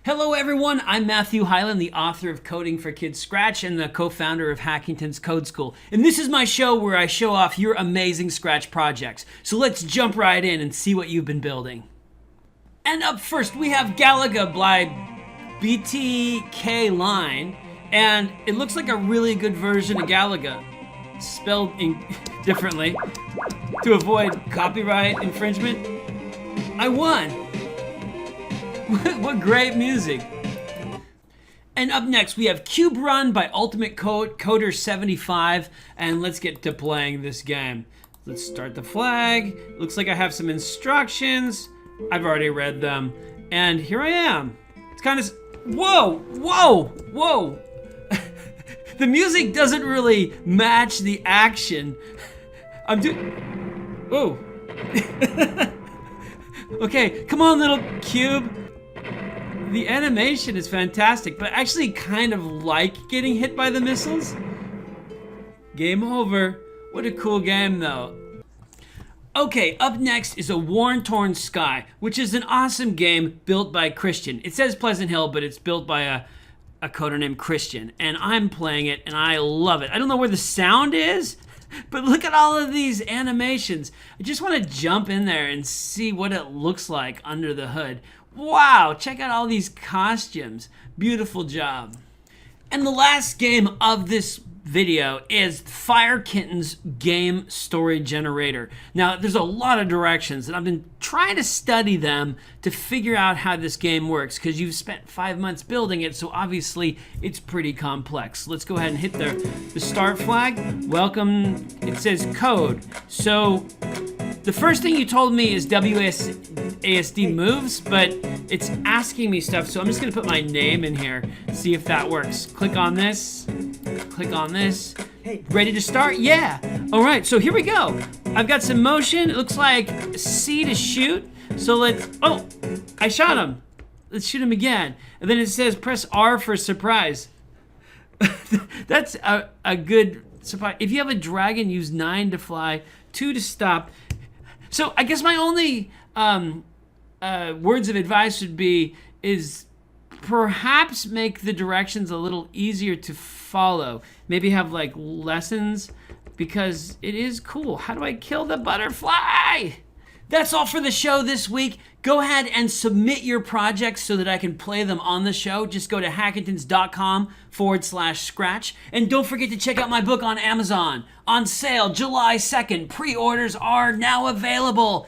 Hello everyone, I'm Matthew Hyland, the author of Coding for Kids Scratch and the co-founder of Hackingtons Code School. And this is my show where I show off your amazing Scratch projects. So let's jump right in and see what you've been building. And up first we have Galaga Blight BTK line, and it looks like a really good version of Galaga, spelled differently to avoid copyright infringement. I won! What great music. And up next we have Cube Run by Ultimate Coder 75, and let's get to playing this game. Let's start the flag. Looks like I have some instructions. I've already read them, and here I am. It's kind of, whoa, whoa, whoa. The music doesn't really match the action. Oh. Okay, come on little cube. The animation is fantastic, but I actually kind of like getting hit by the missiles. Game over. What a cool game though. Okay, up next is A Worn-Torn Sky, which is an awesome game built by Christian. It says Pleasant Hill, but it's built by a coder named Christian, and I'm playing it and I love it. I don't know where the sound is, but look at all of these animations. I just want to jump in there and see what it looks like under the hood. Wow, check out all these costumes. Beautiful job. And the last game of this video is Fire Kittens Game Story Generator. Now, there's a lot of directions, and I've been trying to study them to figure out how this game works, because you've spent 5 months building it, so obviously it's pretty complex. Let's go ahead and hit the start flag. Welcome, it says code. So the first thing you told me is WASD moves, but it's asking me stuff, so I'm just gonna put my name in here, see if that works. Click on this, click on this. Ready to start? Yeah. All right, so here we go. I've got some motion. It looks like C to shoot. So oh, I shot him. Let's shoot him again. And then it says press R for surprise. That's a good surprise. If you have a dragon, use 9 to fly, 2 to stop. So I guess my only words of advice would be perhaps make the directions a little easier to follow. Maybe have like lessons, because it is cool. How do I kill the butterfly? That's all for the show this week. Go ahead and submit your projects so that I can play them on the show. Just go to hackingtons.com/scratch. And don't forget to check out my book on Amazon. On sale July 2nd. Pre-orders are now available.